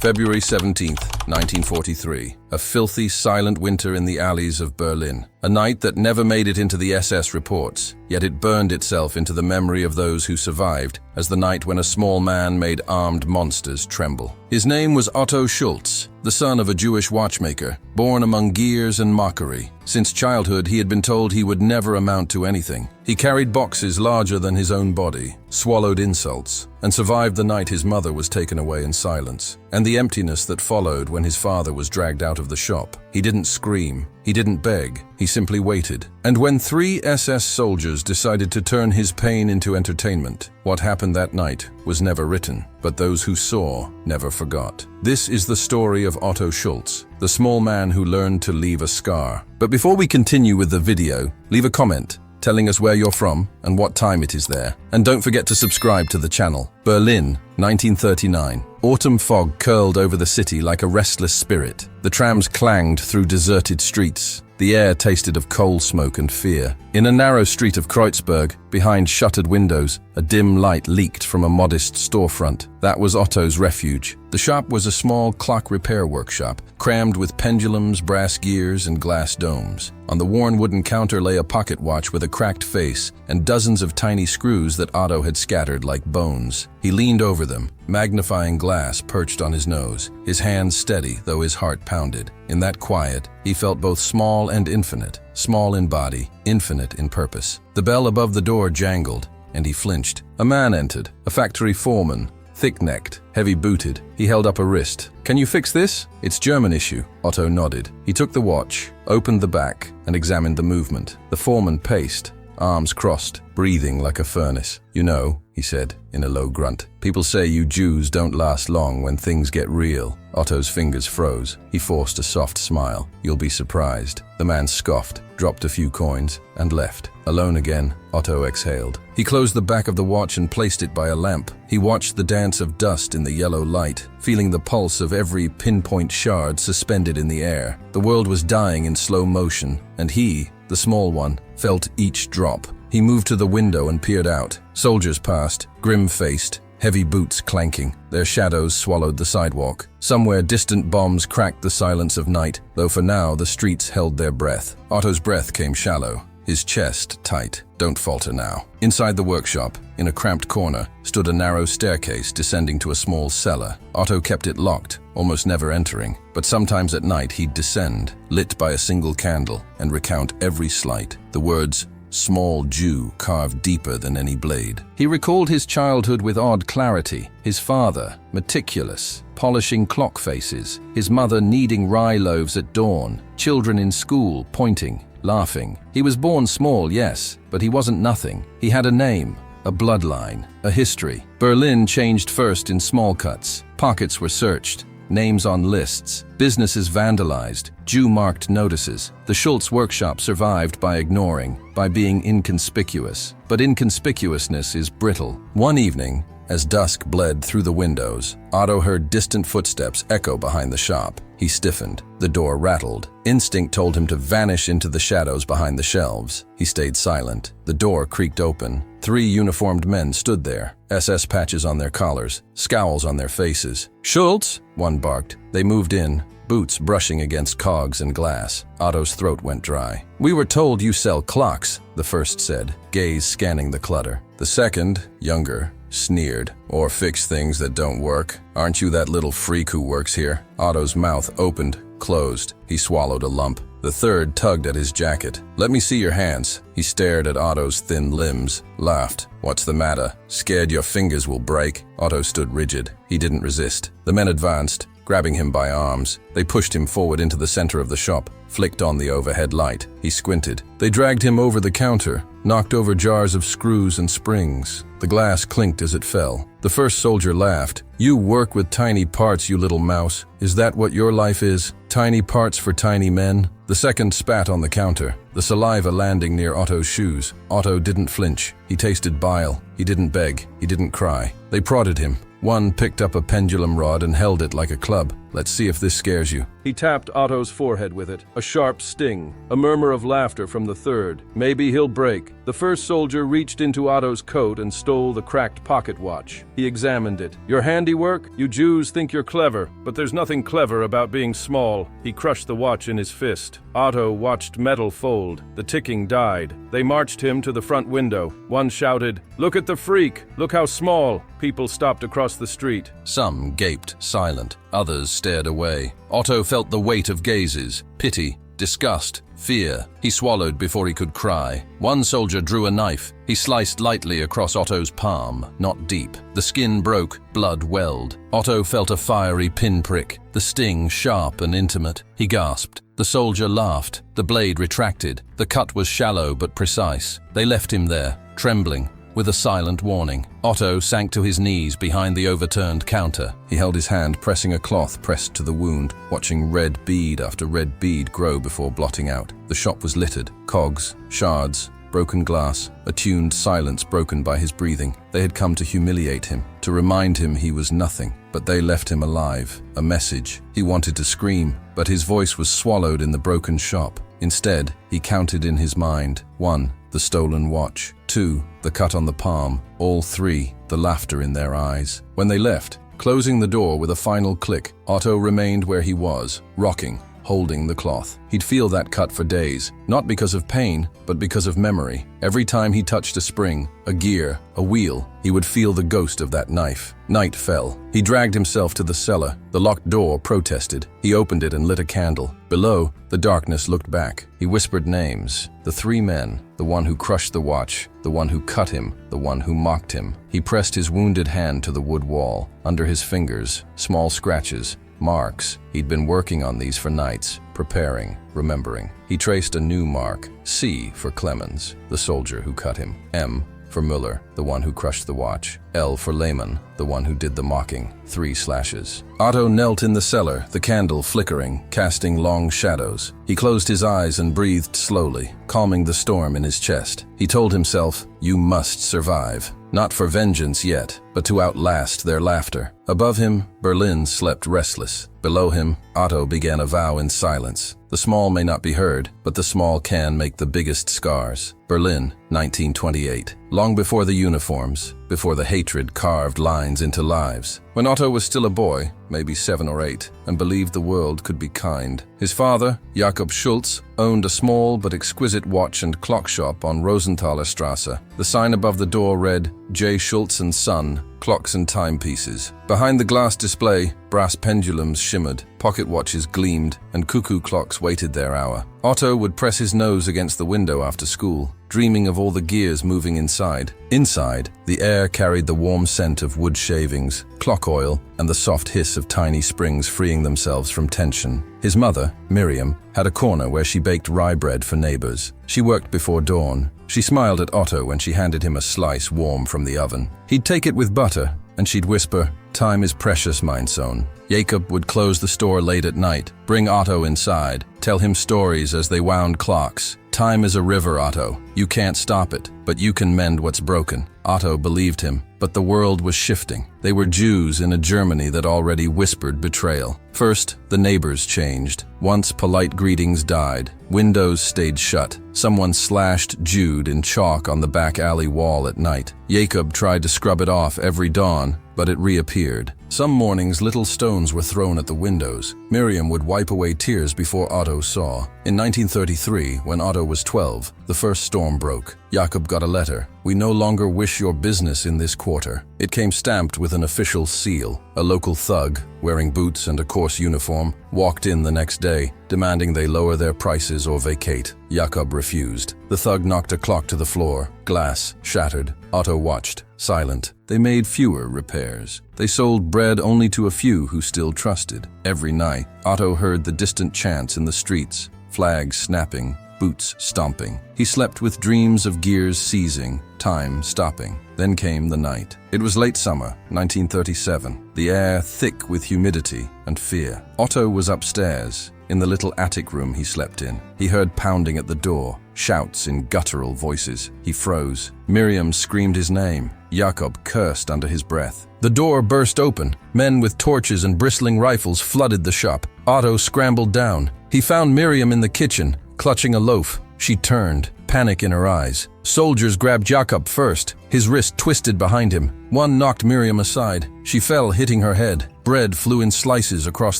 February 17th, 1943. A filthy, silent winter in the alleys of Berlin. A night that never made it into the SS reports, yet it burned itself into the memory of those who survived as the night when a small man made armed monsters tremble. His name was Otto Schulz, the son of a Jewish watchmaker, born among gears and mockery. Since childhood, he had been told he would never amount to anything. He carried boxes larger than his own body, swallowed insults, and survived the night his mother was taken away in silence, and the emptiness that followed when his father was dragged out of the shop. He didn't scream, he didn't beg, he simply waited. And when 3 SS soldiers decided to turn his pain into entertainment, what happened that night was never written, but those who saw never forgot. This is the story of Otto Schulz, the small man who learned to leave a scar. But before we continue with the video, leave a comment telling us where you're from and what time it is there. And don't forget to subscribe to the channel. Berlin, 1939. Autumn fog curled over the city like a restless spirit. The trams clanged through deserted streets. The air tasted of coal smoke and fear. In a narrow street of Kreuzberg, behind shuttered windows, a dim light leaked from a modest storefront. That was Otto's refuge. The shop was a small clock repair workshop, crammed with pendulums, brass gears, and glass domes. On the worn wooden counter lay a pocket watch with a cracked face and dozens of tiny screws that Otto had scattered like bones. He leaned over them, magnifying glass perched on his nose, his hands steady though his heart pounded. In that quiet, he felt both small and infinite, small in body, infinite in purpose. The bell above the door jangled, and he flinched. A man entered, a factory foreman, thick-necked, heavy-booted. He held up a wrist. "Can you fix this? It's German issue." Otto nodded. He took the watch, opened the back, and examined the movement. The foreman paced, arms crossed, breathing like a furnace. "You know," he said in a low grunt, "people say you Jews don't last long when things get real." Otto's fingers froze. He forced a soft smile. "You'll be surprised." The man scoffed, dropped a few coins, and left. Alone again, Otto exhaled. He closed the back of the watch and placed it by a lamp. He watched the dance of dust in the yellow light, feeling the pulse of every pinpoint shard suspended in the air. The world was dying in slow motion, and he, the small one, felt each drop. He moved to the window and peered out. Soldiers passed, grim-faced, heavy boots clanking. Their shadows swallowed the sidewalk. Somewhere distant bombs cracked the silence of night, though for now the streets held their breath. Otto's breath came shallow, his chest tight. Don't falter now. Inside the workshop, in a cramped corner, stood a narrow staircase descending to a small cellar. Otto kept it locked, almost never entering, but sometimes at night he'd descend, lit by a single candle, and recount every slight. The words, "Small Jew," carved deeper than any blade. He recalled his childhood with odd clarity. His father, meticulous, polishing clock faces. His mother kneading rye loaves at dawn. Children in school, pointing, laughing. He was born small, yes, but he wasn't nothing. He had a name, a bloodline, a history. Berlin changed first in small cuts. Pockets were searched, names on lists, businesses vandalized, Jew-marked notices. The Schulz workshop survived by ignoring, by being inconspicuous. But inconspicuousness is brittle. One evening, as dusk bled through the windows, Otto heard distant footsteps echo behind the shop. He stiffened. The door rattled. Instinct told him to vanish into the shadows behind the shelves. He stayed silent. The door creaked open. 3 uniformed men stood there, SS patches on their collars, scowls on their faces. "Schulz!" one barked. They moved in, boots brushing against cogs and glass. Otto's throat went dry. "We were told you sell clocks," the first said, gaze scanning the clutter. The second, younger, sneered. "Or fix things that don't work. Aren't you that little freak who works here?" Otto's mouth opened, closed. He swallowed a lump. The third tugged at his jacket. "Let me see your hands." He stared at Otto's thin limbs, laughed. "What's the matter? Scared your fingers will break?" Otto stood rigid. He didn't resist. The men advanced, grabbing him by arms. They pushed him forward into the center of the shop, flicked on the overhead light. He squinted. They dragged him over the counter, knocked over jars of screws and springs. The glass clinked as it fell. The first soldier laughed. "You work with tiny parts, you little mouse. Is that what your life is? Tiny parts for tiny men?" The second spat on the counter, the saliva landing near Otto's shoes. Otto didn't flinch. He tasted bile. He didn't beg. He didn't cry. They prodded him. One picked up a pendulum rod and held it like a club. "Let's see if this scares you." He tapped Otto's forehead with it. A sharp sting. A murmur of laughter from the third. "Maybe he'll break." The first soldier reached into Otto's coat and stole the cracked pocket watch. He examined it. "Your handiwork? You Jews think you're clever, but there's nothing clever about being small." He crushed the watch in his fist. Otto watched metal fold. The ticking died. They marched him to the front window. One shouted, "Look at the freak! Look how small!" People stopped across the street. Some gaped, silent. Others stared away. Otto felt the weight of gazes, pity, disgust, fear. He swallowed before he could cry. One soldier drew a knife. He sliced lightly across Otto's palm, not deep. The skin broke, blood welled. Otto felt a fiery pinprick, the sting sharp and intimate. He gasped. The soldier laughed. The blade retracted. The cut was shallow but precise. They left him there, trembling, with a silent warning. Otto sank to his knees behind the overturned counter. He held his hand, pressing a cloth pressed to the wound, watching red bead after red bead grow before blotting out. The shop was littered. Cogs, shards, broken glass, a tuned silence broken by his breathing. They had come to humiliate him, to remind him he was nothing, but they left him alive. A message. He wanted to scream, but his voice was swallowed in the broken shop. Instead, he counted in his mind. 1, the stolen watch. 2, the cut on the palm. All 3, the laughter in their eyes. When they left, closing the door with a final click, Otto remained where he was, rocking, holding the cloth. He'd feel that cut for days, not because of pain, but because of memory. Every time he touched a spring, a gear, a wheel, he would feel the ghost of that knife. Night fell. He dragged himself to the cellar. The locked door protested. He opened it and lit a candle. Below, the darkness looked back. He whispered names. The 3 men, the one who crushed the watch, the one who cut him, the one who mocked him. He pressed his wounded hand to the wood wall. Under his fingers, small scratches, marks. He'd been working on these for nights, preparing, remembering. He traced a new mark. C for Clemens, the soldier who cut him. M for Müller, the one who crushed the watch. L for Lehman, the one who did the mocking. 3 slashes. Otto knelt in the cellar, the candle flickering, casting long shadows. He closed his eyes and breathed slowly, calming the storm in his chest. He told himself, "You must survive. Not for vengeance yet, but to outlast their laughter." Above him, Berlin slept restless. Below him, Otto began a vow in silence. The small may not be heard, but the small can make the biggest scars. Berlin, 1928. Long before the uniforms, before the hatred carved lines into lives. When Otto was still a boy, maybe 7 or 8, and believed the world could be kind. His father, Otto Schulz, owned a small but exquisite watch and clock shop on Rosenthaler Strasse. The sign above the door read, J. Schulz and Son, Clocks and Timepieces. Behind the glass display, brass pendulums shimmered, pocket watches gleamed, and cuckoo clocks waited their hour. Otto would press his nose against the window after school, dreaming of all the gears moving inside. Inside, the air carried the warm scent of wood shavings, clock oil, and the soft hiss of tiny springs freeing themselves from tension. His mother, Miriam, had a corner where she baked rye bread for neighbors. She worked before dawn. She smiled at Otto when she handed him a slice warm from the oven. He'd take it with butter, and she'd whisper, "Time is precious, mein Sohn." Jacob would close the store late at night, bring Otto inside, tell him stories as they wound clocks. "Time is a river, Otto. You can't stop it, but you can mend what's broken." Otto believed him, but the world was shifting. They were Jews in a Germany that already whispered betrayal. First, the neighbors changed. Once polite greetings died. Windows stayed shut. Someone slashed Jude in chalk on the back alley wall at night. Jacob tried to scrub it off every dawn, but it reappeared. Some mornings, little stones were thrown at the windows. Miriam would wipe away tears before Otto saw. In 1933, when Otto was 12, the first storm broke. Jacob got a letter. "We no longer wish your business in this quarter." It came stamped with an official seal. A local thug, wearing boots and a coarse uniform, walked in the next day, demanding they lower their prices or vacate. Jacob refused. The thug knocked a clock to the floor. Glass shattered. Otto watched, silent. They made fewer repairs. They sold bread only to a few who still trusted. Every night, Otto heard the distant chants in the streets, flags snapping, boots stomping. He slept with dreams of gears seizing, time stopping. Then came the night. It was late summer, 1937, the air thick with humidity and fear. Otto was upstairs, in the little attic room he slept in. He heard pounding at the door, shouts in guttural voices. He froze. Miriam screamed his name. Jacob cursed under his breath. The door burst open. Men with torches and bristling rifles flooded the shop. Otto scrambled down. He found Miriam in the kitchen, clutching a loaf. She turned, panic in her eyes. Soldiers grabbed Jakob first, his wrist twisted behind him. One knocked Miriam aside. She fell, hitting her head. Bread flew in slices across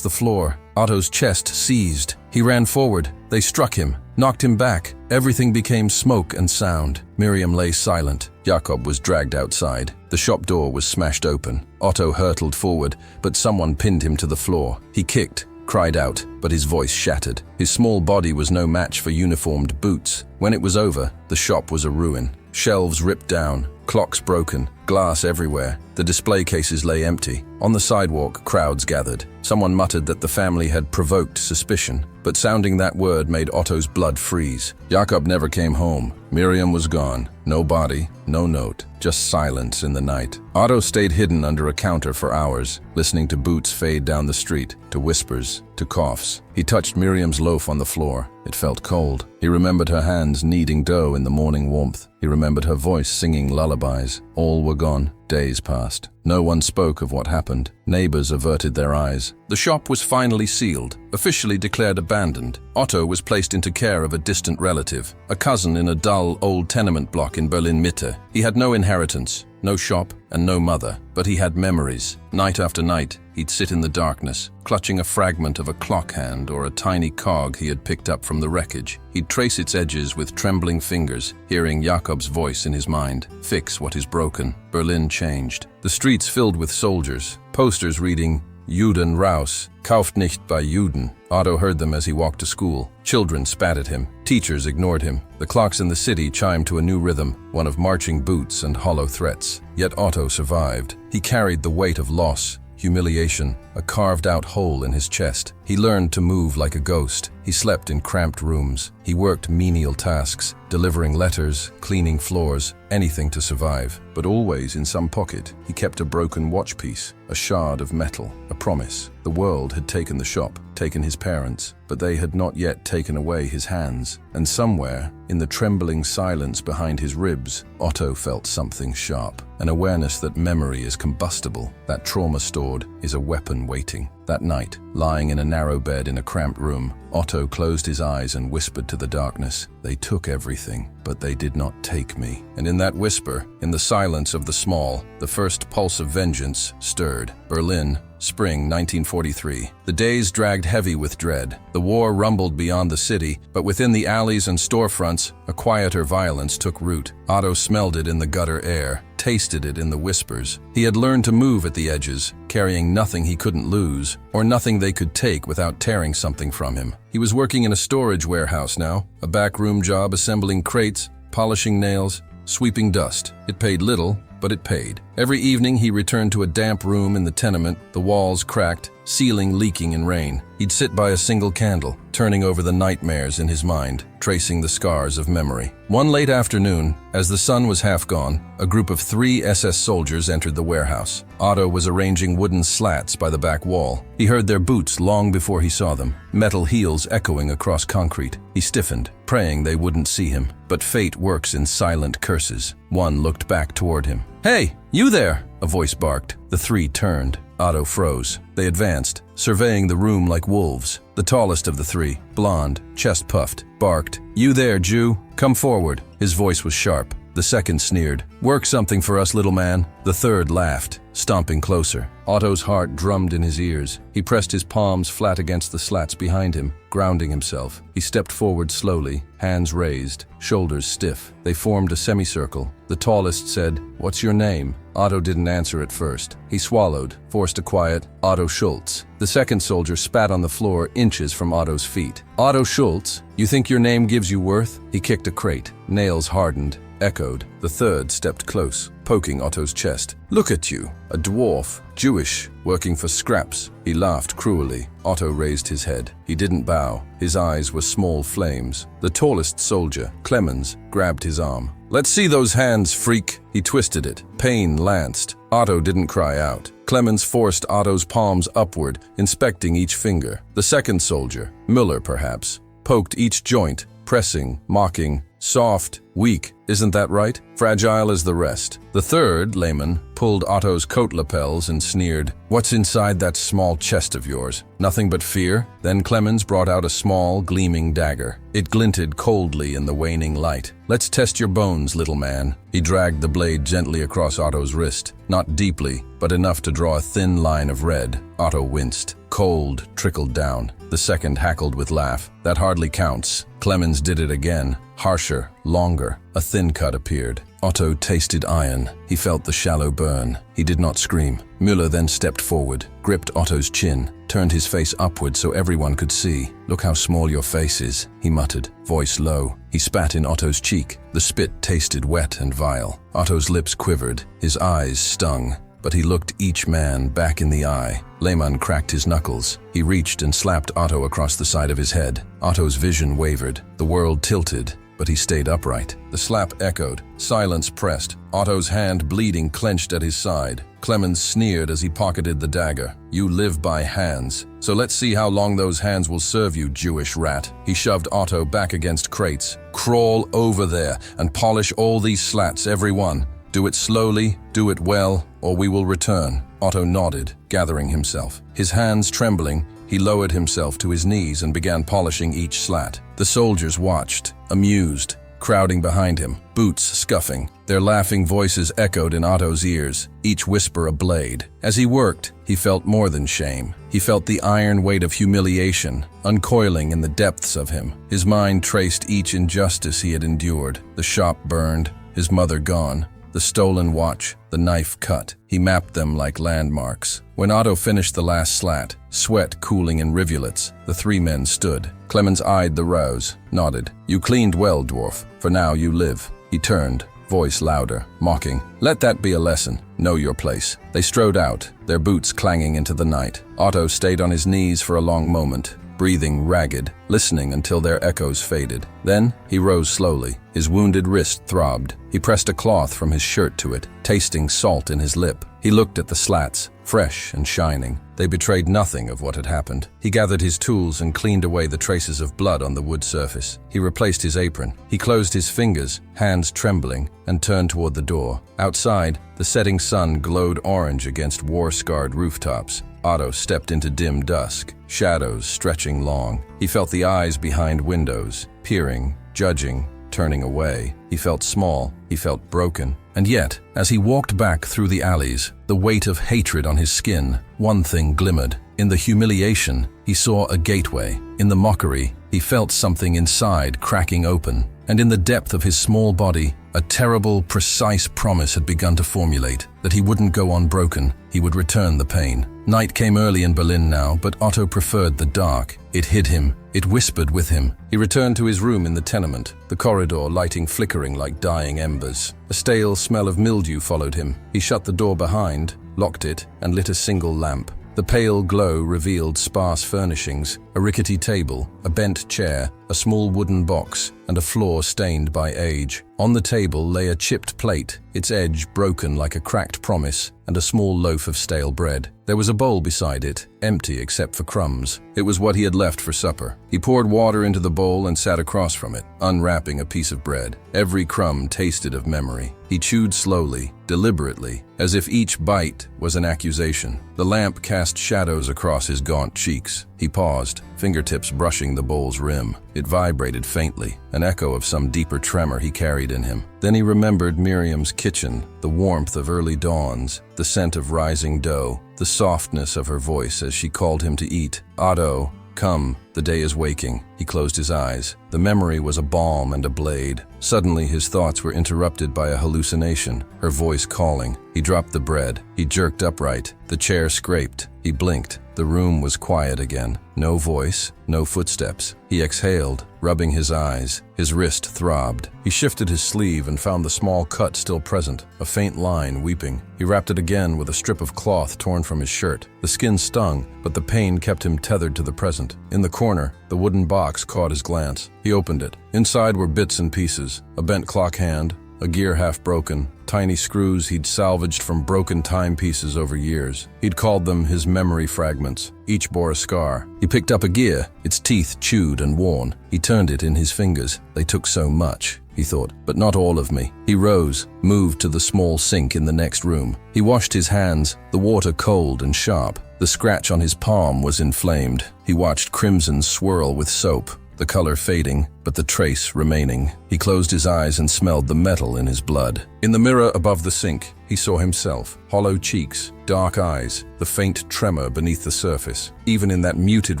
the floor. Otto's chest seized. He ran forward. They struck him, knocked him back. Everything became smoke and sound. Miriam lay silent. Jakob was dragged outside. The shop door was smashed open. Otto hurtled forward, but someone pinned him to the floor. He kicked, cried out, but his voice shattered. His small body was no match for uniformed boots. When it was over, the shop was a ruin. Shelves ripped down, clocks broken, glass everywhere. The display cases lay empty. On the sidewalk, crowds gathered. Someone muttered that the family had provoked suspicion, but sounding that word made Otto's blood freeze. Jakob never came home. Miriam was gone. No body, no note, just silence in the night. Otto stayed hidden under a counter for hours, listening to boots fade down the street, to whispers, to coughs. He touched Miriam's loaf on the floor. It felt cold. He remembered her hands kneading dough in the morning warmth. He remembered her voice singing lullabies. All were gone. Days passed. No one spoke of what happened. Neighbors averted their eyes. The shop was finally sealed, officially declared abandoned. Otto was placed into care of a distant relative, a cousin in a dull, old tenement block in Berlin-Mitte. He had no inheritance, no shop, and no mother, but he had memories. Night after night, he'd sit in the darkness, clutching a fragment of a clock hand or a tiny cog he had picked up from the wreckage. He'd trace its edges with trembling fingers, hearing Jakob's voice in his mind. Fix what is broken. Berlin changed. The streets filled with soldiers, posters reading, Juden raus, kauft nicht bei Juden. Otto heard them as he walked to school. Children spat at him. Teachers ignored him. The clocks in the city chimed to a new rhythm, one of marching boots and hollow threats. Yet Otto survived. He carried the weight of loss, humiliation, a carved-out hole in his chest. He learned to move like a ghost. He slept in cramped rooms. He worked menial tasks, delivering letters, cleaning floors, anything to survive. But always in some pocket, he kept a broken watch piece, a shard of metal, a promise. The world had taken the shop, taken his parents, but they had not yet taken away his hands. And somewhere, in the trembling silence behind his ribs, Otto felt something sharp, an awareness that memory is combustible, that trauma stored is a weapon waiting. That night, lying in a narrow bed in a cramped room, Otto closed his eyes and whispered to the darkness, "They took everything, but they did not take me." And in that whisper, in the silence of the small, the first pulse of vengeance stirred. Berlin, spring 1943. The days dragged heavy with dread. The war rumbled beyond the city, but within the alleys and storefronts, a quieter violence took root. Otto smelled it in the gutter air, tasted it in the whispers. He had learned to move at the edges, carrying nothing he couldn't lose, or nothing they could take without tearing something from him. He was working in a storage warehouse now, a backroom job assembling crates, polishing nails, sweeping dust. It paid little, but it paid. Every evening he returned to a damp room in the tenement, the walls cracked, ceiling leaking in rain. He'd sit by a single candle, turning over the nightmares in his mind, tracing the scars of memory. One late afternoon, as the sun was half gone, a group of 3 SS soldiers entered the warehouse. Otto was arranging wooden slats by the back wall. He heard their boots long before he saw them, metal heels echoing across concrete. He stiffened, praying they wouldn't see him. But fate works in silent curses. One looked back toward him. "Hey, you there!" a voice barked. The 3 turned. Otto froze. They advanced, surveying the room like wolves. The tallest of the 3, blonde, chest puffed, barked, "You there, Jew? Come forward." His voice was sharp. The second sneered, "Work something for us, little man." The third laughed, stomping closer. Otto's heart drummed in his ears. He pressed his palms flat against the slats behind him, grounding himself. He stepped forward slowly, hands raised, shoulders stiff. They formed a semicircle. The tallest said, "What's your name?" Otto didn't answer at first. He swallowed, forced a quiet, "Otto Schulz." The second soldier spat on the floor inches from Otto's feet. "Otto Schulz, you think your name gives you worth?" He kicked a crate. Nails hardened, echoed. The third stepped close, poking Otto's chest. "Look at you, a dwarf, Jewish, working for scraps." He laughed cruelly. Otto raised his head. He didn't bow. His eyes were small flames. The tallest soldier, Clemens, grabbed his arm. "Let's see those hands, freak." He twisted it. Pain lanced. Otto didn't cry out. Clemens forced Otto's palms upward, inspecting each finger. The second soldier, Müller perhaps, poked each joint, pressing, mocking, Soft, weak, isn't that right? Fragile as the rest. The third, layman, pulled Otto's coat lapels and sneered, "What's inside that small chest of yours? Nothing but fear?" Then Clemens brought out a small, gleaming dagger. It glinted coldly in the waning light. "Let's test your bones, little man." He dragged the blade gently across Otto's wrist, not deeply, but enough to draw a thin line of red. Otto winced. Cold trickled down. The second hackled with laugh. "That hardly counts." Clemens did it again. Harsher, longer. A thin cut appeared. Otto tasted iron. He felt the shallow burn. He did not scream. Müller then stepped forward, gripped Otto's chin, turned his face upward so everyone could see. "Look how small your face is," he muttered, voice low. He spat in Otto's cheek. The spit tasted wet and vile. Otto's lips quivered. His eyes stung. But he looked each man back in the eye. Lehmann cracked his knuckles. He reached and slapped Otto across the side of his head. Otto's vision wavered. The world tilted, but he stayed upright. The slap echoed. Silence pressed. Otto's hand, bleeding, clenched at his side. Clemens sneered as he pocketed the dagger. "You live by hands. So let's see how long those hands will serve you, Jewish rat." He shoved Otto back against crates. "Crawl over there and polish all these slats, every one. Do it slowly, do it well, or we will return." Otto nodded, gathering himself. His hands trembling, he lowered himself to his knees and began polishing each slat. The soldiers watched, amused, crowding behind him, boots scuffing. Their laughing voices echoed in Otto's ears, each whisper a blade. As he worked, he felt more than shame. He felt the iron weight of humiliation, uncoiling in the depths of him. His mind traced each injustice he had endured. The shop burned, his mother gone. The stolen watch, the knife cut. He mapped them like landmarks. When Otto finished the last slat, sweat cooling in rivulets, the three men stood. Clemens eyed the rows, nodded. "You cleaned well, Dwarf. For now you live." He turned, voice louder, mocking. "Let that be a lesson. Know your place." They strode out, their boots clanging into the night. Otto stayed on his knees for a long moment, breathing ragged, listening until their echoes faded. Then he rose slowly. His wounded wrist throbbed. He pressed a cloth from his shirt to it, tasting salt in his lip. He looked at the slats, fresh and shining. They betrayed nothing of what had happened. He gathered his tools and cleaned away the traces of blood on the wood surface. He replaced his apron. He closed his fingers, hands trembling, and turned toward the door. Outside, the setting sun glowed orange against war-scarred rooftops. Otto stepped into dim dusk, shadows stretching long. He felt the eyes behind windows, peering, judging, turning away. He felt small, he felt broken. And yet, as he walked back through the alleys, the weight of hatred on his skin, one thing glimmered. In the humiliation, he saw a gateway. In the mockery, he felt something inside cracking open. And in the depth of his small body, a terrible, precise promise had begun to formulate, that he wouldn't go on broken, he would return the pain. Night came early in Berlin now, but Otto preferred the dark. It hid him, it whispered with him. He returned to his room in the tenement, the corridor lighting flickering like dying embers. A stale smell of mildew followed him. He shut the door behind, locked it, and lit a single lamp. The pale glow revealed sparse furnishings, a rickety table, a bent chair, a small wooden box, and a floor stained by age. On the table lay a chipped plate, its edge broken like a cracked promise, and a small loaf of stale bread. There was a bowl beside it, empty except for crumbs. It was what he had left for supper. He poured water into the bowl and sat across from it, unwrapping a piece of bread. Every crumb tasted of memory. He chewed slowly, deliberately, as if each bite was an accusation. The lamp cast shadows across his gaunt cheeks. He paused, fingertips brushing the bowl's rim. It vibrated faintly, an echo of some deeper tremor he carried in him. Then he remembered Miriam's kitchen, the warmth of early dawns, the scent of rising dough, the softness of her voice as she called him to eat. "Otto, come, the day is waking." He closed his eyes. The memory was a balm and a blade. Suddenly his thoughts were interrupted by a hallucination, her voice calling. He dropped the bread. He jerked upright. The chair scraped. He blinked. The room was quiet again. No voice, no footsteps. He exhaled, rubbing his eyes. His wrist throbbed. He shifted his sleeve and found the small cut still present, a faint line weeping. He wrapped it again with a strip of cloth torn from his shirt. The skin stung, but the pain kept him tethered to the present. In the corner, the wooden box caught his glance. He opened it. Inside were bits and pieces, a bent clock hand, a gear half broken, tiny screws he'd salvaged from broken timepieces over years. He'd called them his memory fragments. Each bore a scar. He picked up a gear, its teeth chewed and worn. He turned it in his fingers. They took so much. he thought, but not all of me. He rose, moved to the small sink in the next room. He washed his hands, the water cold and sharp. The scratch on his palm was inflamed. He watched crimson swirl with soap, the color fading, but the trace remaining. He closed his eyes and smelled the metal in his blood. In the mirror above the sink, he saw himself, hollow cheeks, dark eyes, the faint tremor beneath the surface. Even in that muted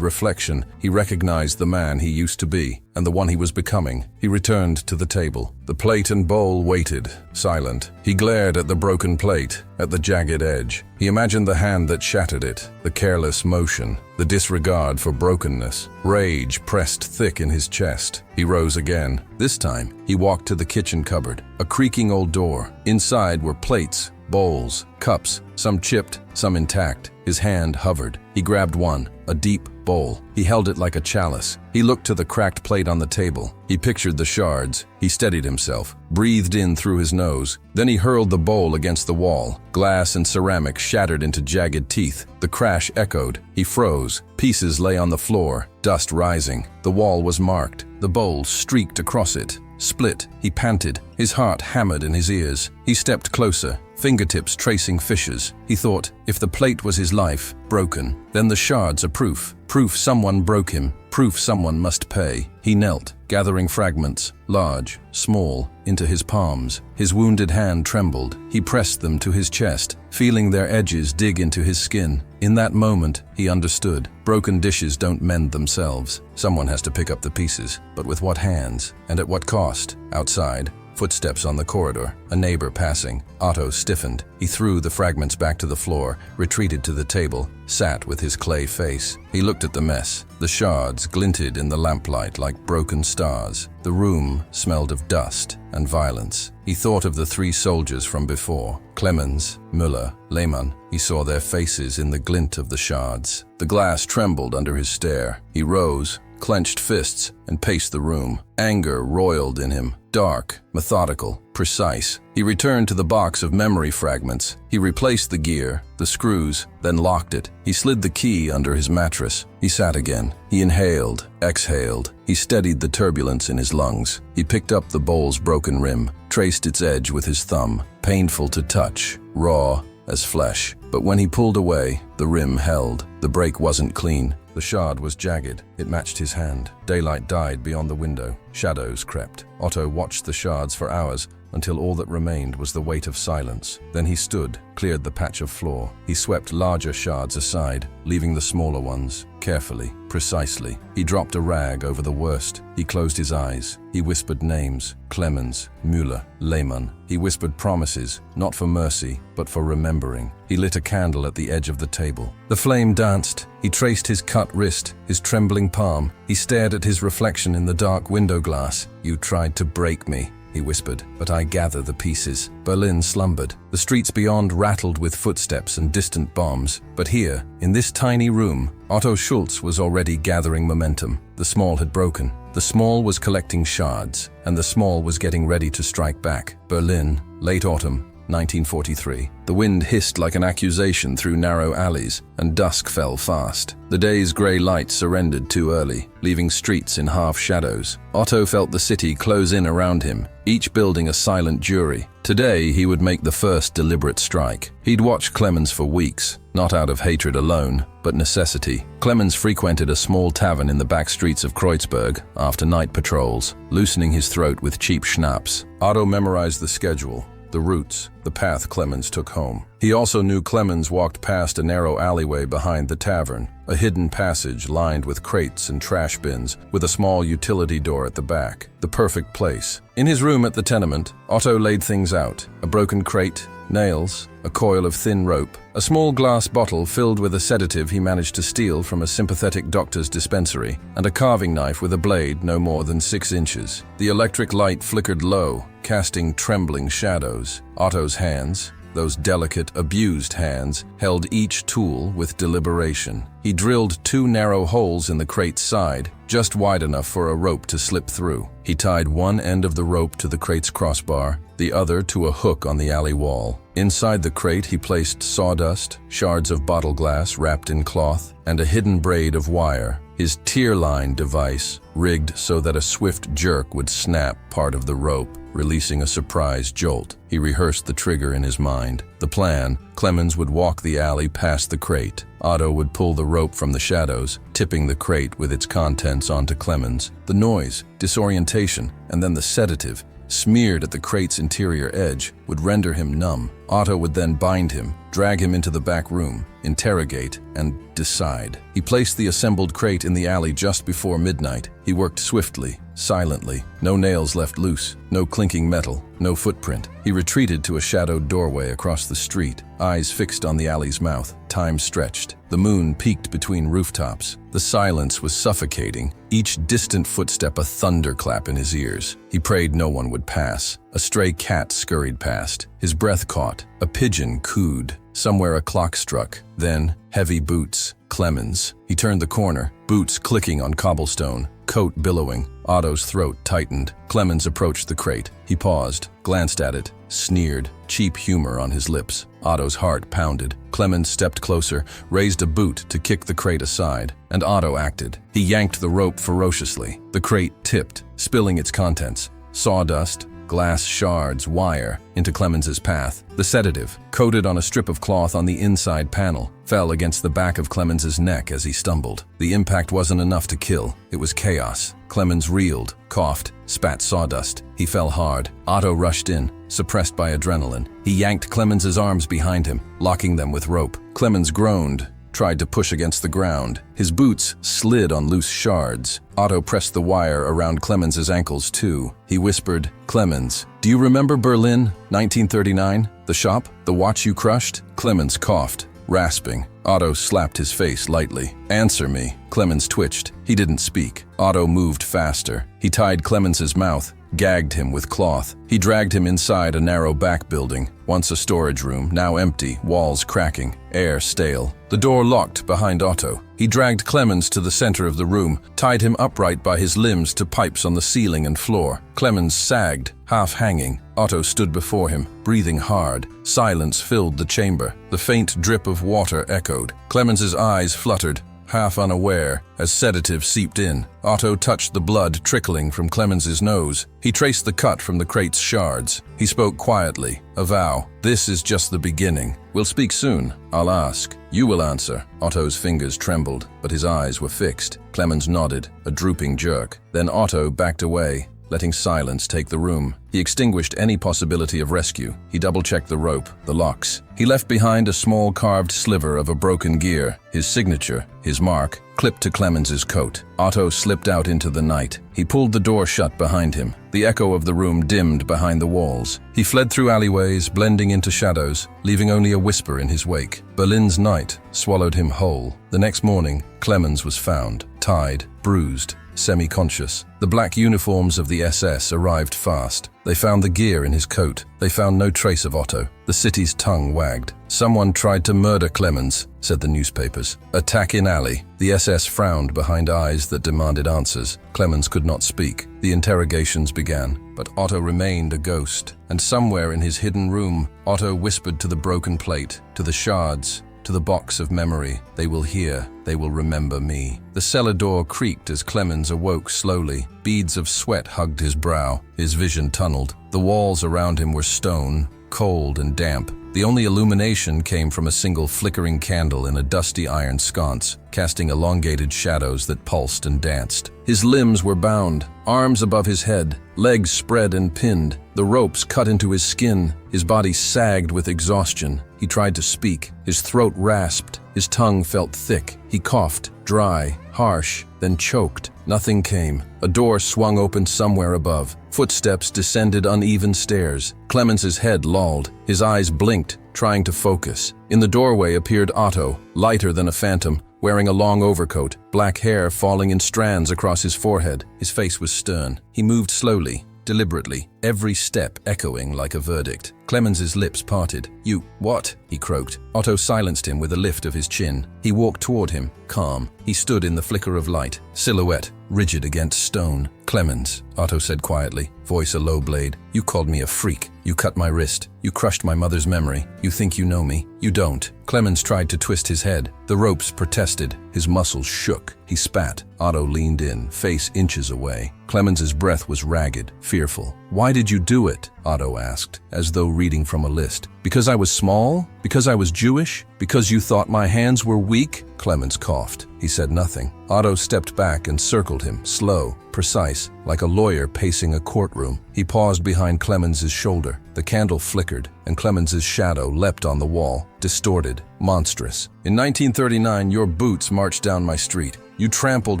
reflection, he recognized the man he used to be and the one he was becoming. He returned to the table. The plate and bowl waited, silent. He glared at the broken plate, at the jagged edge. He imagined the hand that shattered it, the careless motion, the disregard for brokenness. Rage pressed thick in his chest. He rose again. This time, he walked to the kitchen cupboard, a creaking old door. Inside were plates, bowls, cups, some chipped, some intact. His hand hovered. He grabbed one, a deep bowl. He held it like a chalice. He looked to the cracked plate on the table. He pictured the shards. He steadied himself, breathed in through his nose. Then he hurled the bowl against the wall. Glass and ceramic shattered into jagged teeth. The crash echoed. He froze. Pieces lay on the floor, dust rising. The wall was marked. The bowl streaked across it. Split, he panted, his heart hammered in his ears. He stepped closer, fingertips tracing fissures. He thought, if the plate was his life, broken, then the shards are proof. Proof someone broke him, proof someone must pay. He knelt, gathering fragments, large, small, into his palms. His wounded hand trembled. He pressed them to his chest, feeling their edges dig into his skin. In that moment, he understood. Broken dishes don't mend themselves. Someone has to pick up the pieces. But with what hands? And at what cost? Outside, footsteps on the corridor, a neighbor passing. Otto stiffened. He threw the fragments back to the floor, retreated to the table, sat with his clay face. He looked at the mess. The shards glinted in the lamplight like broken stars. The room smelled of dust and violence. He thought of the 3 soldiers from before, Clemens, Müller, Lehmann. He saw their faces in the glint of the shards. The glass trembled under his stare. He rose, clenched fists, and paced the room. Anger roiled in him, dark, methodical, precise. He returned to the box of memory fragments. He replaced the gear, the screws, then locked it. He slid the key under his mattress. He sat again. He inhaled, exhaled. He steadied the turbulence in his lungs. He picked up the bowl's broken rim, traced its edge with his thumb. Painful to touch, raw as flesh. But when he pulled away, the rim held. The break wasn't clean. The shard was jagged. It matched his hand. Daylight died beyond the window. Shadows crept. Otto watched the shards for hours, until all that remained was the weight of silence. Then he stood, cleared the patch of floor. He swept larger shards aside, leaving the smaller ones, carefully, precisely. He dropped a rag over the worst. He closed his eyes. He whispered names, Clemens, Müller, Lehmann. He whispered promises, not for mercy, but for remembering. He lit a candle at the edge of the table. The flame danced. He traced his cut wrist, his trembling palm. He stared at his reflection in the dark window glass. "You tried to break me," he whispered, "but I gather the pieces." Berlin slumbered. The streets beyond rattled with footsteps and distant bombs. But here, in this tiny room, Otto Schulz was already gathering momentum. The small had broken. The small was collecting shards, and the small was getting ready to strike back. Berlin, late autumn, 1943. The wind hissed like an accusation through narrow alleys, and dusk fell fast. The day's grey light surrendered too early, leaving streets in half shadows. Otto felt the city close in around him, each building a silent jury. Today he would make the first deliberate strike. He'd watched Clemens for weeks, not out of hatred alone, but necessity. Clemens frequented a small tavern in the back streets of Kreuzberg after night patrols, loosening his throat with cheap schnapps. Otto memorized the schedule, the routes, the path Clemens took home. He also knew Clemens walked past a narrow alleyway behind the tavern, a hidden passage lined with crates and trash bins, with a small utility door at the back. The perfect place. In his room at the tenement, Otto laid things out: a broken crate, nails, a coil of thin rope, a small glass bottle filled with a sedative he managed to steal from a sympathetic doctor's dispensary, and a carving knife with a blade no more than 6 inches. The electric light flickered low, casting trembling shadows. Otto's hands, those delicate, abused hands, held each tool with deliberation. He drilled 2 narrow holes in the crate's side, just wide enough for a rope to slip through. He tied one end of the rope to the crate's crossbar, the other to a hook on the alley wall. Inside the crate, he placed sawdust, shards of bottle glass wrapped in cloth, and a hidden braid of wire. His tear-line device, rigged so that a swift jerk would snap part of the rope, releasing a surprise jolt. He rehearsed the trigger in his mind. The plan: Clemens would walk the alley past the crate. Otto would pull the rope from the shadows, tipping the crate with its contents onto Clemens. The noise, disorientation, and then the sedative, smeared at the crate's interior edge, would render him numb. Otto would then bind him, drag him into the back room, interrogate, and decide. He placed the assembled crate in the alley just before midnight. He worked swiftly, silently. No nails left loose, no clinking metal, no footprint. He retreated to a shadowed doorway across the street, eyes fixed on the alley's mouth. Time stretched. The moon peaked between rooftops. The silence was suffocating, each distant footstep a thunderclap in his ears. He prayed no one would pass. A stray cat scurried past. His breath caught. A pigeon cooed. Somewhere a clock struck. Then, heavy boots. Clemens. He turned the corner, boots clicking on cobblestone, coat billowing. Otto's throat tightened. Clemens approached the crate. He paused, glanced at it, sneered, cheap humor on his lips. Otto's heart pounded. Clemens stepped closer, raised a boot to kick the crate aside, and Otto acted. He yanked the rope ferociously. The crate tipped, spilling its contents. Sawdust, glass shards, wire, into Clemens's path. The sedative, coated on a strip of cloth on the inside panel, fell against the back of Clemens's neck as he stumbled. The impact wasn't enough to kill. It was chaos. Clemens reeled, coughed, spat sawdust. He fell hard. Otto rushed in, suppressed by adrenaline. He yanked Clemens's arms behind him, locking them with rope. Clemens groaned, tried to push against the ground. His boots slid on loose shards. Otto pressed the wire around Clemens's ankles too. He whispered, "Clemens, do you remember Berlin, 1939? The shop? The watch you crushed?" Clemens coughed, rasping. Otto slapped his face lightly. "Answer me." Clemens twitched. He didn't speak. Otto moved faster. He tied Clemens's mouth, gagged him with cloth. He dragged him inside a narrow back building, once a storage room, now empty, walls cracking, air stale. The door locked behind Otto. He dragged Clemens to the center of the room, tied him upright by his limbs to pipes on the ceiling and floor. Clemens sagged, half hanging. Otto stood before him, breathing hard. Silence filled the chamber. The faint drip of water echoed. Clemens's eyes fluttered, half unaware, as sedative seeped in. Otto touched the blood trickling from Clemens's nose. He traced the cut from the crate's shards. He spoke quietly, a vow. "This is just the beginning. We'll speak soon. I'll ask. You will answer." Otto's fingers trembled, but his eyes were fixed. Clemens nodded, a drooping jerk. Then Otto backed away, letting silence take the room. He extinguished any possibility of rescue. He double-checked the rope, the locks. He left behind a small carved sliver of a broken gear, his signature, his mark, clipped to Clemens's coat. Otto slipped out into the night. He pulled the door shut behind him. The echo of the room dimmed behind the walls. He fled through alleyways, blending into shadows, leaving only a whisper in his wake. Berlin's night swallowed him whole. The next morning, Clemens was found, tied, bruised, semi-conscious. The black uniforms of the SS arrived fast. They found the gear in his coat. They found no trace of Otto. The city's tongue wagged. "Someone tried to murder Clemens," said the newspapers. "Attack in alley." The SS frowned behind eyes that demanded answers. Clemens could not speak. The interrogations began, but Otto remained a ghost. And somewhere in his hidden room, Otto whispered to the broken plate, to the shards, to the box of memory, "They will hear, they will remember me." The cellar door creaked as Clemens awoke slowly. Beads of sweat hugged his brow. His vision tunneled. The walls around him were stone, cold and damp. The only illumination came from a single flickering candle in a dusty iron sconce, casting elongated shadows that pulsed and danced. His limbs were bound, arms above his head, legs spread and pinned, the ropes cut into his skin. His body sagged with exhaustion. He tried to speak. His throat rasped. His tongue felt thick. He coughed, dry, harsh, then choked. Nothing came. A door swung open somewhere above. Footsteps descended uneven stairs. Clemens's head lolled. His eyes blinked, trying to focus. In the doorway appeared Otto, lighter than a phantom, wearing a long overcoat, black hair falling in strands across his forehead. His face was stern. He moved slowly, deliberately, every step echoing like a verdict. Clemens's lips parted. "You, what?" he croaked. Otto silenced him with a lift of his chin. He walked toward him, calm. He stood in the flicker of light, silhouette, rigid against stone. "Clemens," Otto said quietly, voice a low blade. You called me a freak. You cut my wrist. You crushed my mother's memory. You think you know me. You don't. Clemens tried to twist his head. The ropes protested. His muscles shook. He spat. Otto leaned in, face inches away. Clemens's breath was ragged, fearful. Why did you do it? Otto asked, as though reading from a list. Because I was small? Because I was Jewish? Because you thought my hands were weak? Clemens coughed. He said nothing. Otto stepped back and circled him, slow, precise, like a lawyer pacing a courtroom. He paused behind Clemens's shoulder. The candle flickered, and Clemens's shadow leapt on the wall, distorted, monstrous. In 1939, your boots marched down my street. You trampled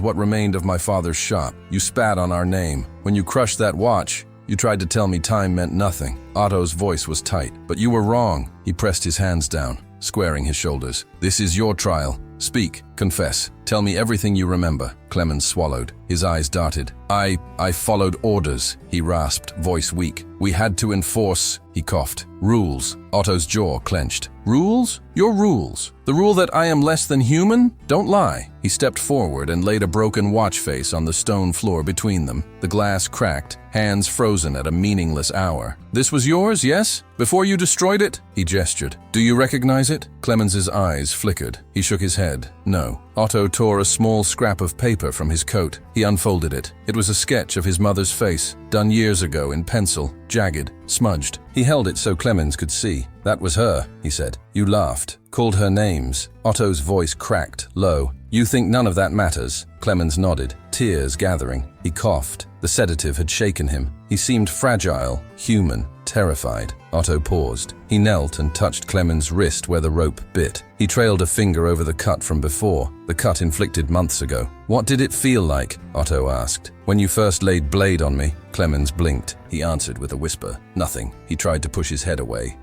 what remained of my father's shop. You spat on our name. When you crushed that watch, you tried to tell me time meant nothing. Otto's voice was tight. But you were wrong. He pressed his hands down, squaring his shoulders. This is your trial. Speak, confess, tell me everything you remember. Clemens swallowed. His eyes darted. I followed orders, he rasped, voice weak. We had to enforce, he coughed. Rules. Otto's jaw clenched. Rules? Your rules. The rule that I am less than human? Don't lie. He stepped forward and laid a broken watch face on the stone floor between them. The glass cracked, hands frozen at a meaningless hour. This was yours, yes? Before you destroyed it? He gestured. Do you recognize it? Clemens's eyes flickered. He shook his head. No. Otto tore a small scrap of paper from his coat. He unfolded it. It was a sketch of his mother's face, done years ago in pencil, jagged, smudged. He held it so Clemens could see. That was her, he said. You laughed, called her names. Otto's voice cracked, low. You think none of that matters? Clemens nodded, tears gathering. He coughed. The sedative had shaken him. He seemed fragile, human, terrified. Otto paused. He knelt and touched Clemens' wrist where the rope bit. He trailed a finger over the cut from before, the cut inflicted months ago. What did it feel like? Otto asked. When you first laid blade on me? Clemens blinked. He answered with a whisper. Nothing. He tried to push his head away.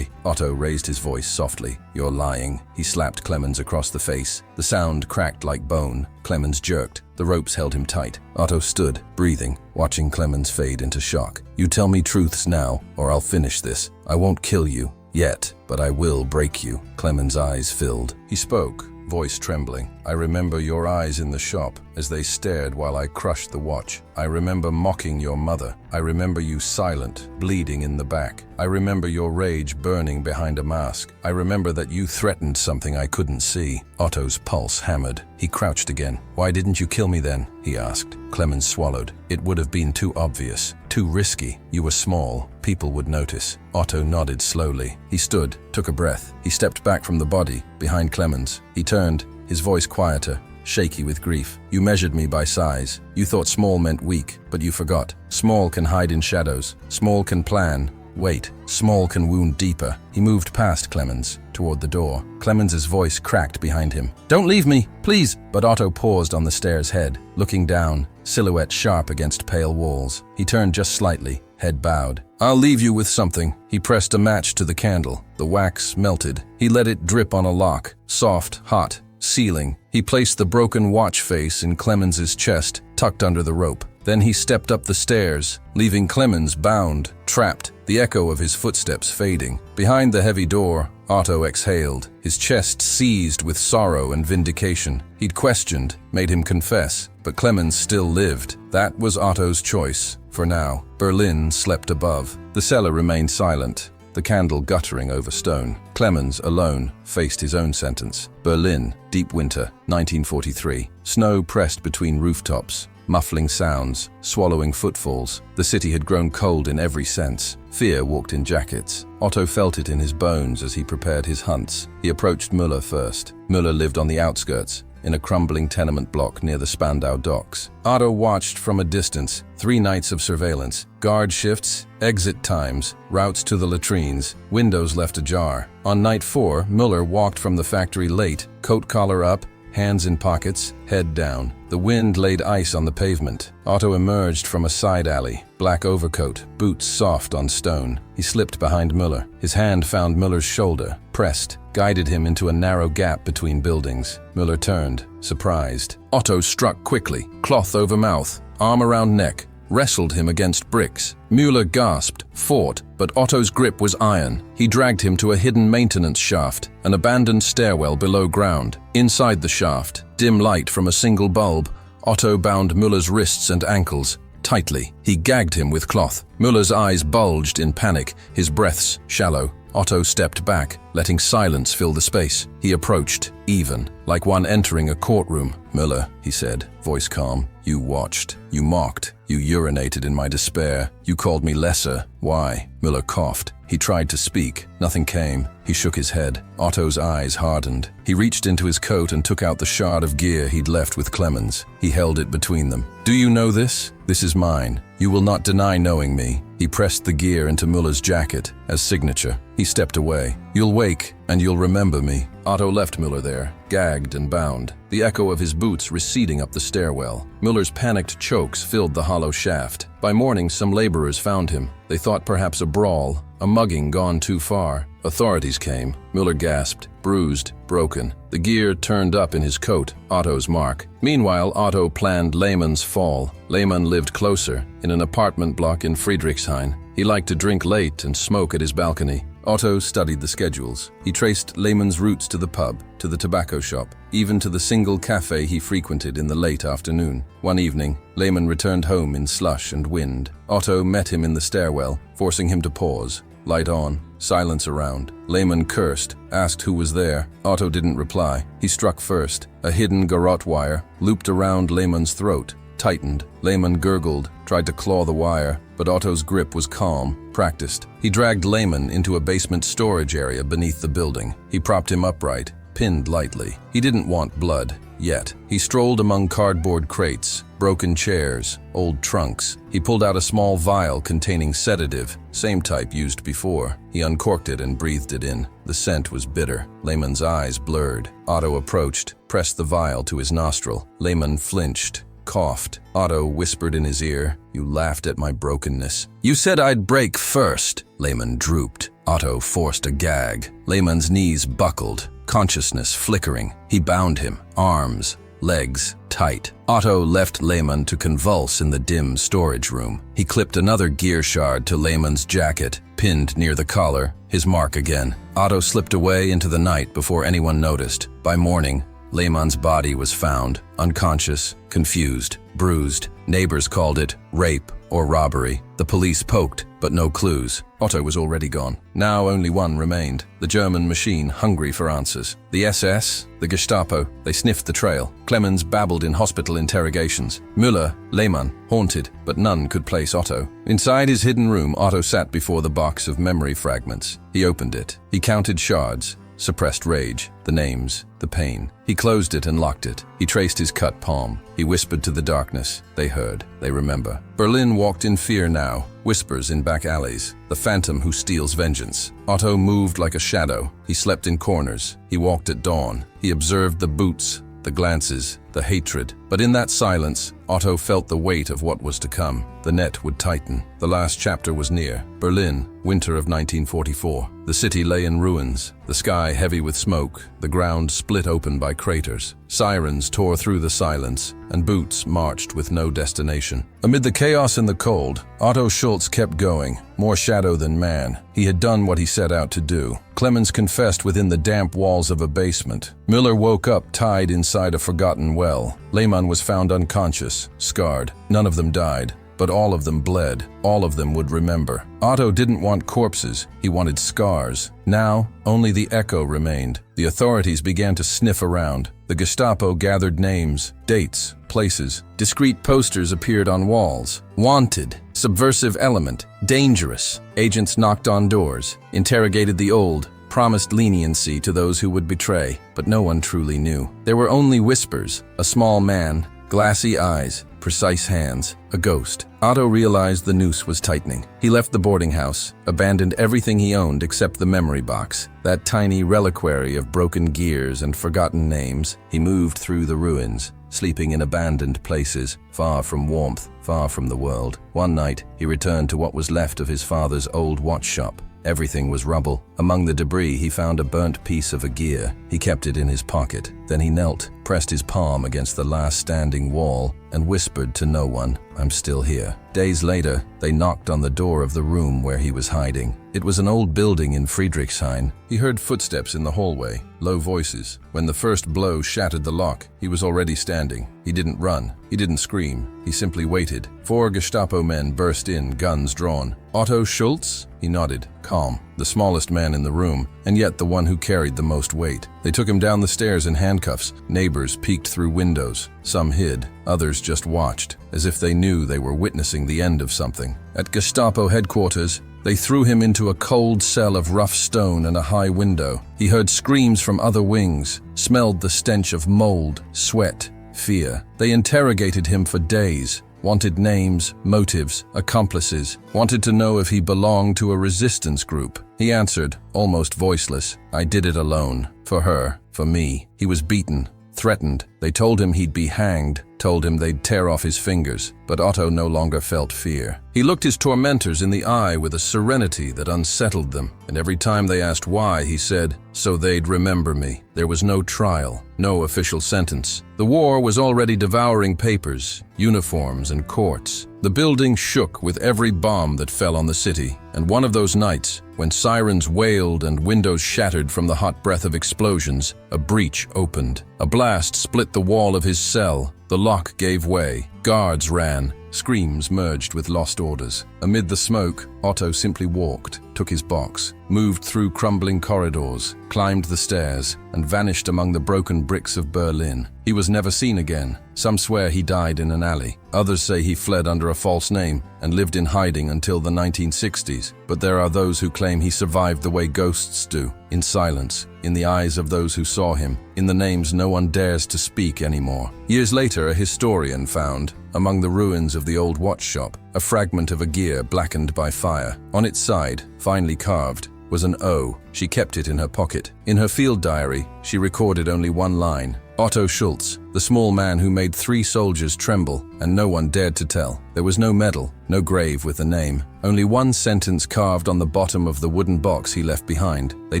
Otto raised his voice softly. You're lying. He slapped Clemens across the face. The sound cracked like bone. Clemens jerked. The ropes held him tight. Otto stood, breathing, watching Clemens fade into shock. You tell me truths now, or I'll finish this. I won't kill you, yet, but I will break you. Clemens' eyes filled. He spoke, voice trembling. I remember your eyes in the shop as they stared while I crushed the watch. I remember mocking your mother. I remember you silent, bleeding in the back. I remember your rage burning behind a mask. I remember that you threatened something I couldn't see. Otto's pulse hammered. He crouched again. Why didn't you kill me then? He asked. Clemens swallowed. It would have been too obvious, too risky. You were small. People would notice. Otto nodded slowly. He stood, took a breath. He stepped back from the body, behind Clemens. He turned, his voice quieter, shaky with grief. You measured me by size. You thought small meant weak, but you forgot. Small can hide in shadows. Small can plan. Wait. Small can wound deeper. He moved past Clemens, toward the door. Clemens's voice cracked behind him. Don't leave me, please! But Otto paused on the stair's head, looking down, silhouette sharp against pale walls. He turned just slightly, head bowed. I'll leave you with something. He pressed a match to the candle. The wax melted. He let it drip on a lock, soft, hot, sealing. He placed the broken watch face in Clemens's chest, tucked under the rope. Then he stepped up the stairs, leaving Clemens bound, trapped, the echo of his footsteps fading. Behind the heavy door, Otto exhaled, his chest seized with sorrow and vindication. He'd questioned, made him confess, but Clemens still lived. That was Otto's choice, for now. Berlin slept above. The cellar remained silent, the candle guttering over stone. Clemens, alone, faced his own sentence. Berlin, deep winter, 1943. Snow pressed between rooftops, muffling sounds, swallowing footfalls. The city had grown cold in every sense. Fear walked in jackets. Otto felt it in his bones as he prepared his hunts. He approached Müller first. Müller lived on the outskirts, in a crumbling tenement block near the Spandau docks. Otto watched from a distance, 3 nights of surveillance, guard shifts, exit times, routes to the latrines, windows left ajar. On night 4, Müller walked from the factory late, coat collar up, hands in pockets, head down. The wind laid ice on the pavement. Otto emerged from a side alley, black overcoat, boots soft on stone. He slipped behind Müller. His hand found Müller's shoulder, pressed, guided him into a narrow gap between buildings. Müller turned, surprised. Otto struck quickly, cloth over mouth, arm around neck, wrestled him against bricks. Müller gasped, fought, but Otto's grip was iron. He dragged him to a hidden maintenance shaft, an abandoned stairwell below ground. Inside the shaft, dim light from a single bulb, Otto bound Müller's wrists and ankles, tightly. He gagged him with cloth. Müller's eyes bulged in panic, his breaths shallow. Otto stepped back, letting silence fill the space. He approached, even, like one entering a courtroom. "Müller," he said, voice calm, "you watched, you mocked, you urinated in my despair. You called me lesser. Why?" Müller coughed. He tried to speak. Nothing came. He shook his head. Otto's eyes hardened. He reached into his coat and took out the shard of gear he'd left with Clemens. He held it between them. "Do you know this? This is mine. You will not deny knowing me." He pressed the gear into Müller's jacket as signature. He stepped away. "You'll wake, and you'll remember me." Otto left Müller there, gagged and bound, the echo of his boots receding up the stairwell. Müller's panicked chokes filled the hollow shaft. By morning, some laborers found him. They thought perhaps a brawl, a mugging gone too far. Authorities came. Müller gasped, bruised, broken. The gear turned up in his coat, Otto's mark. Meanwhile, Otto planned Lehmann's fall. Lehmann lived closer, in an apartment block in Friedrichshain. He liked to drink late and smoke at his balcony. Otto studied the schedules. He traced Lehmann's routes to the pub, to the tobacco shop, even to the single cafe he frequented in the late afternoon. One evening, Lehmann returned home in slush and wind. Otto met him in the stairwell, forcing him to pause. Light on, silence around. Lehmann cursed, asked who was there. Otto didn't reply. He struck first. A hidden garrote wire looped around Lehmann's throat, tightened. Lehmann gurgled, tried to claw the wire, but Otto's grip was calm, practiced. He dragged Lehmann into a basement storage area beneath the building. He propped him upright, pinned lightly. He didn't want blood, yet. He strolled among cardboard crates, broken chairs, old trunks. He pulled out a small vial containing sedative, same type used before. He uncorked it and breathed it in. The scent was bitter. Lehmann's eyes blurred. Otto approached, pressed the vial to his nostril. Lehmann flinched, coughed. Otto whispered in his ear, "You laughed at my brokenness." "You said I'd break first." Lehmann drooped. Otto forced a gag. Lehmann's knees buckled, consciousness flickering. He bound him, arms, legs tight. Otto left Lehmann to convulse in the dim storage room. He clipped another gear shard to Lehmann's jacket, pinned near the collar, his mark again. Otto slipped away into the night before anyone noticed. By morning, Lehmann's body was found, unconscious, confused, bruised. Neighbors called it rape or robbery. The police poked, but no clues. Otto was already gone. Now only one remained, the German machine hungry for answers. The SS, the Gestapo, they sniffed the trail. Clemens babbled in hospital interrogations. Müller, Lehmann, haunted, but none could place Otto. Inside his hidden room, Otto sat before the box of memory fragments. He opened it. He counted shards, suppressed rage, the names, the pain. He closed it and locked it. He traced his cut palm. He whispered to the darkness. They heard. They remember. Berlin walked in fear now, whispers in back alleys. The phantom who steals vengeance. Otto moved like a shadow. He slept in corners. He walked at dawn. He observed the boots, the glances, the hatred. But in that silence, Otto felt the weight of what was to come. The net would tighten. The last chapter was near. Berlin, winter of 1944. The city lay in ruins, the sky heavy with smoke, the ground split open by craters. Sirens tore through the silence, and boots marched with no destination. Amid the chaos and the cold, Otto Schulz kept going, more shadow than man. He had done what he set out to do. Clemens confessed within the damp walls of a basement. Müller woke up tied inside a forgotten well. Lehmann was found unconscious, scarred. None of them died, but all of them bled. All of them would remember. Otto didn't want corpses, he wanted scars. Now, only the echo remained. The authorities began to sniff around. The Gestapo gathered names, dates, places. Discreet posters appeared on walls. Wanted, subversive element, dangerous. Agents knocked on doors, interrogated the old, promised leniency to those who would betray, but no one truly knew. There were only whispers, a small man, glassy eyes, precise hands, a ghost. Otto realized the noose was tightening. He left the boarding house, abandoned everything he owned except the memory box, that tiny reliquary of broken gears and forgotten names. He moved through the ruins, sleeping in abandoned places, far from warmth, far from the world. One night, he returned to what was left of his father's old watch shop. Everything was rubble. Among the debris, he found a burnt piece of a gear. He kept it in his pocket. Then he knelt, pressed his palm against the last standing wall, and whispered to no one, "I'm still here." Days later, they knocked on the door of the room where he was hiding. It was an old building in Friedrichshain. He heard footsteps in the hallway, low voices. When the first blow shattered the lock, he was already standing. He didn't run. He didn't scream. He simply waited. 4 Gestapo men burst in, guns drawn. "Otto Schulz?" He nodded, calm, the smallest man in the room, and yet the one who carried the most weight. They took him down the stairs in handcuffs. Neighbors peeked through windows. Some hid, others just watched, as if they knew they were witnessing the end of something. At Gestapo headquarters, they threw him into a cold cell of rough stone and a high window. He heard screams from other wings, smelled the stench of mold, sweat, fear. They interrogated him for days, wanted names, motives, accomplices, wanted to know if he belonged to a resistance group. He answered, almost voiceless, "I did it alone. For her, for me." He was beaten, threatened. They told him he'd be hanged, told him they'd tear off his fingers. But Otto no longer felt fear. He looked his tormentors in the eye with a serenity that unsettled them, and every time they asked why, he said, "So they'd remember me." There was no trial, no official sentence. The war was already devouring papers, uniforms, and courts. The building shook with every bomb that fell on the city, and one of those nights, when sirens wailed and windows shattered from the hot breath of explosions, a breach opened. A blast split the wall of his cell. The lock gave way. Guards ran. Screams merged with lost orders. Amid the smoke, Otto simply walked, took his box, moved through crumbling corridors, climbed the stairs, and vanished among the broken bricks of Berlin. He was never seen again. Some swear he died in an alley. Others say he fled under a false name and lived in hiding until the 1960s. But there are those who claim he survived the way ghosts do, in silence, in the eyes of those who saw him, in the names no one dares to speak anymore. Years later, a historian found, among the ruins of the old watch shop, a fragment of a gear blackened by fire. On its side, finely carved, was an O. She kept it in her pocket. In her field diary, she recorded only one line: Otto Schulz, the small man who made 3 soldiers tremble, and no one dared to tell. There was no medal, no grave with the name, only one sentence carved on the bottom of the wooden box he left behind. "They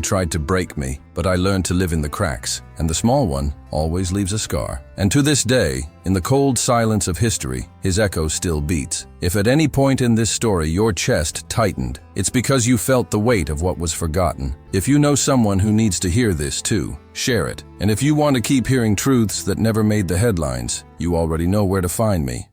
tried to break me, but I learned to live in the cracks, and the small one always leaves a scar." And to this day, in the cold silence of history, his echo still beats. If at any point in this story your chest tightened, it's because you felt the weight of what was forgotten. If you know someone who needs to hear this too, share it. And if you want to keep hearing truths that never made the headlines, you already know where to find me.